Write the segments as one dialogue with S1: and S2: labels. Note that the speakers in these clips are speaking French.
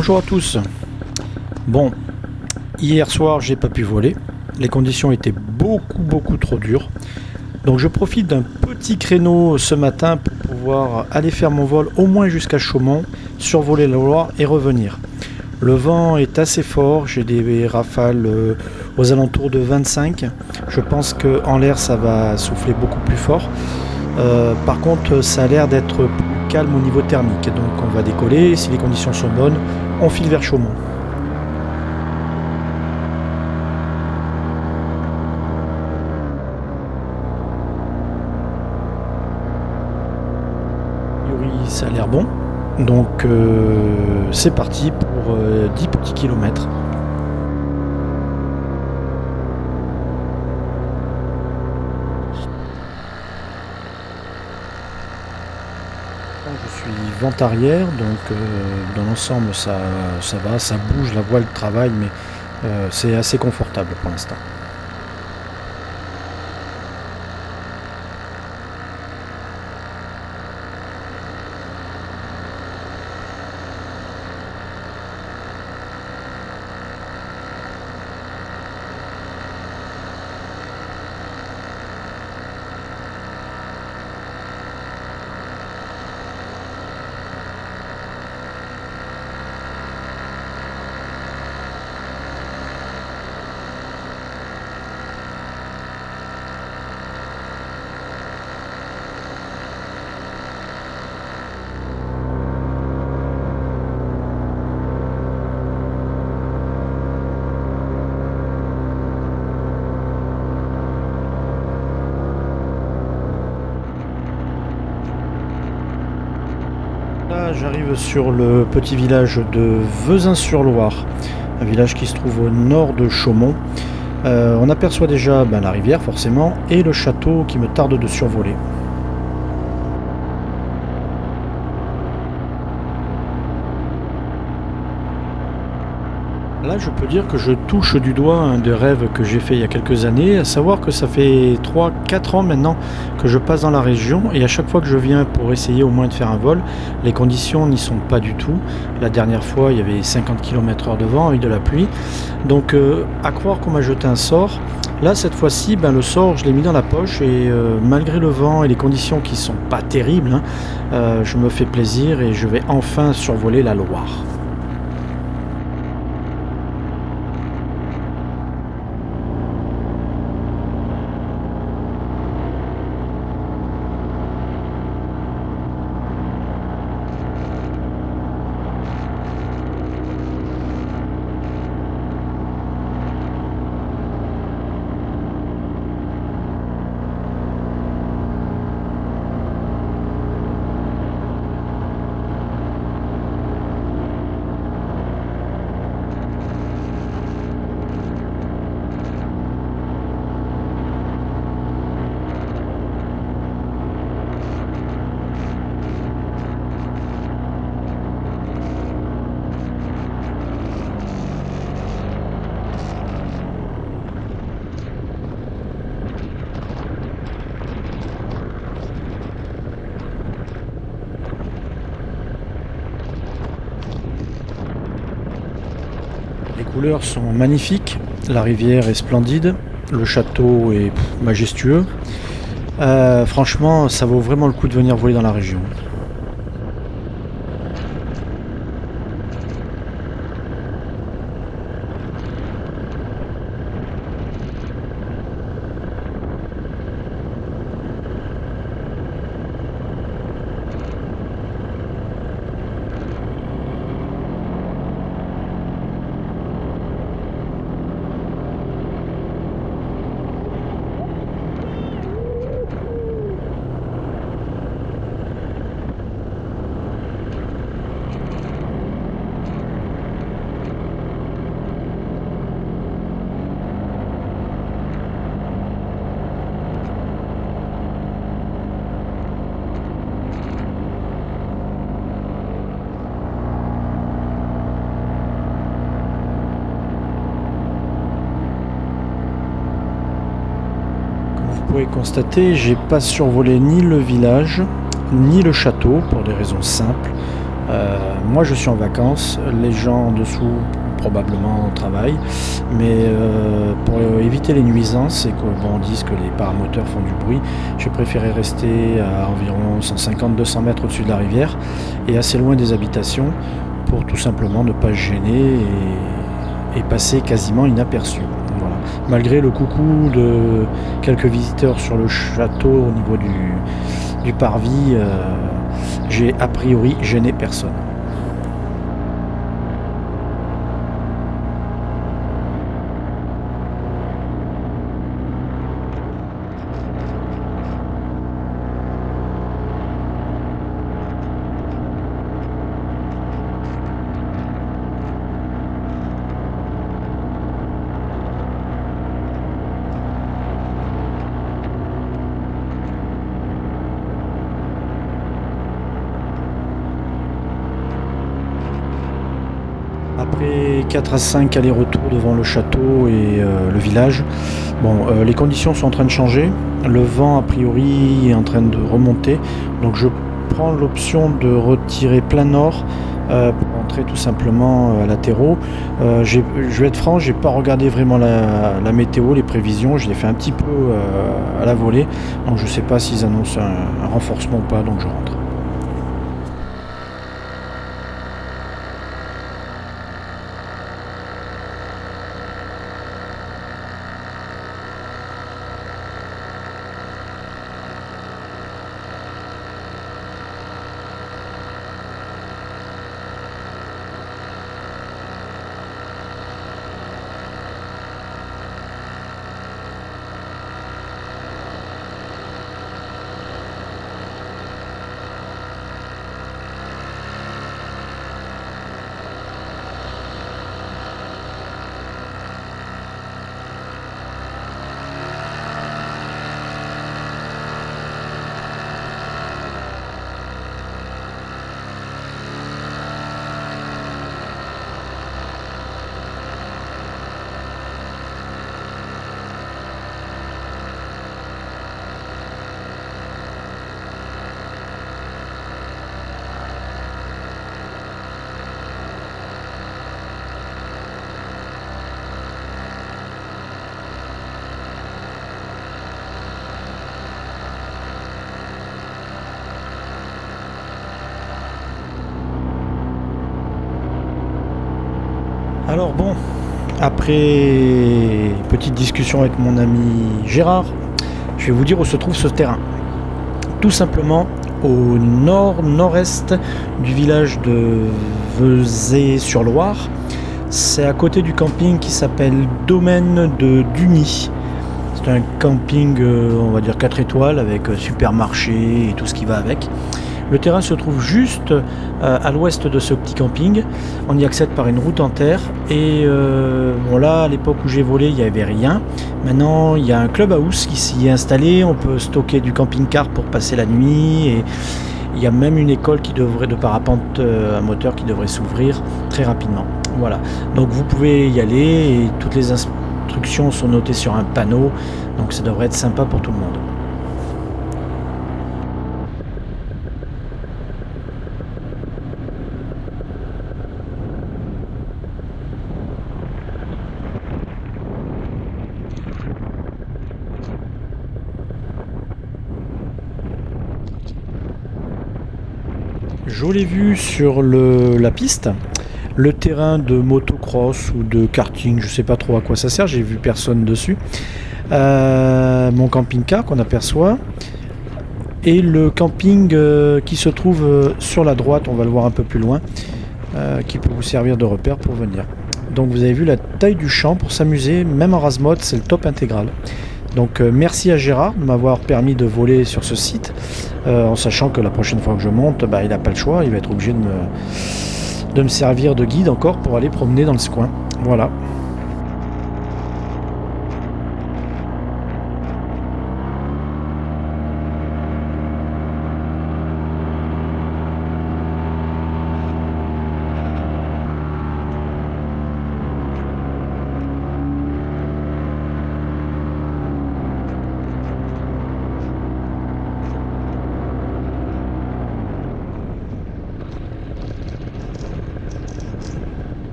S1: Bonjour à tous. Bon, hier soir j'ai pas pu voler. Les conditions étaient beaucoup trop dures. Donc je profite d'un petit créneau ce matin pour pouvoir aller faire mon vol au moins jusqu'à Chaumont, survoler la Loire et revenir. Le vent est assez fort, j'ai des rafales aux alentours de 25. Je pense qu'en l'air ça va souffler beaucoup plus fort. Par contre ça a l'air d'être plus calme au niveau thermique. Donc on va décoller, si les conditions sont bonnes, on file vers Chaumont. Ça a l'air bon, donc c'est parti pour 10 petits kilomètres. Je suis vent arrière, donc dans l'ensemble ça va, ça bouge, la voile travaille, mais c'est assez confortable pour l'instant. Là, j'arrive sur le petit village de Vezin-sur-Loire, un village qui se trouve au nord de Chaumont. On aperçoit déjà la rivière forcément et le château qui me tarde de survoler. Là, je peux dire que je touche du doigt un des rêves que j'ai fait il y a quelques années, à savoir que ça fait 3-4 ans maintenant que je passe dans la région et à chaque fois que je viens pour essayer au moins de faire un vol, les conditions n'y sont pas du tout. La dernière fois, il y avait 50 km/h de vent avec de la pluie. Donc, à croire qu'on m'a jeté un sort. Là, cette fois-ci, le sort, je l'ai mis dans la poche et malgré le vent et les conditions qui sont pas terribles, je me fais plaisir et je vais enfin survoler la Loire. Les couleurs sont magnifiques, la rivière est splendide, le château est majestueux. Franchement, ça vaut vraiment le coup de venir voler dans la région. Vous pouvez constater, j'ai pas survolé ni le village, ni le château, pour des raisons simples. Moi je suis en vacances, les gens en dessous probablement travaillent, mais pour éviter les nuisances et qu'on dise que les paramoteurs font du bruit, j'ai préféré rester à environ 150-200 mètres au-dessus de la rivière et assez loin des habitations pour tout simplement ne pas se gêner et passer quasiment inaperçu. Voilà. Malgré le coucou de quelques visiteurs sur le château au niveau du parvis, j'ai a priori gêné personne. Après 4 à 5 allers-retours devant le château et le village, bon, les conditions sont en train de changer. Le vent, a priori, est en train de remonter. Donc je prends l'option de retirer plein nord pour entrer tout simplement à latéraux. Je vais être franc, j'ai pas regardé vraiment la météo, les prévisions. Je l'ai fait un petit peu à la volée. Donc je sais pas s'ils annoncent un renforcement ou pas, donc je rentre. Alors bon, après petite discussion avec mon ami Gérard, je vais vous dire où se trouve ce terrain. Tout simplement au nord-nord-est du village de Vezay-sur-Loire. C'est à côté du camping qui s'appelle Domaine de Duny. C'est un camping, on va dire 4 étoiles avec supermarché et tout ce qui va avec. Le terrain se trouve juste à l'ouest de ce petit camping. On y accède par une route en terre. Et bon là, à l'époque où j'ai volé, il n'y avait rien. Maintenant, il y a un clubhouse qui s'y est installé. On peut stocker du camping-car pour passer la nuit. Et il y a même une école de parapente à moteur qui devrait s'ouvrir très rapidement. Voilà. Donc vous pouvez y aller et toutes les instructions sont notées sur un panneau. Donc ça devrait être sympa pour tout le monde. Je l'ai vu sur la piste, le terrain de motocross ou de karting, je sais pas trop à quoi ça sert, j'ai vu personne dessus. Mon camping-car qu'on aperçoit et le camping qui se trouve sur la droite, on va le voir un peu plus loin, qui peut vous servir de repère pour venir. Donc vous avez vu la taille du champ pour s'amuser, même en rase-mode, c'est le top intégral. Donc merci à Gérard de m'avoir permis de voler sur ce site, en sachant que la prochaine fois que je monte, il n'a pas le choix, il va être obligé de me servir de guide encore pour aller promener dans ce coin. Voilà.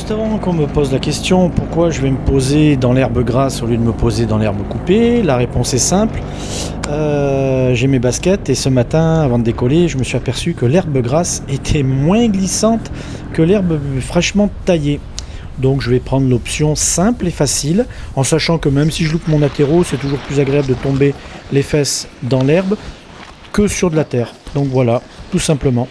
S1: juste avant qu'on me pose la question pourquoi je vais me poser dans l'herbe grasse au lieu de me poser dans l'herbe coupée, la réponse est simple. J'ai mes baskets et ce matin, avant de décoller, je me suis aperçu que l'herbe grasse était moins glissante que l'herbe fraîchement taillée. Donc je vais prendre l'option simple et facile, en sachant que même si je loupe mon atterro, c'est toujours plus agréable de tomber les fesses dans l'herbe que sur de la terre. Donc voilà, tout simplement.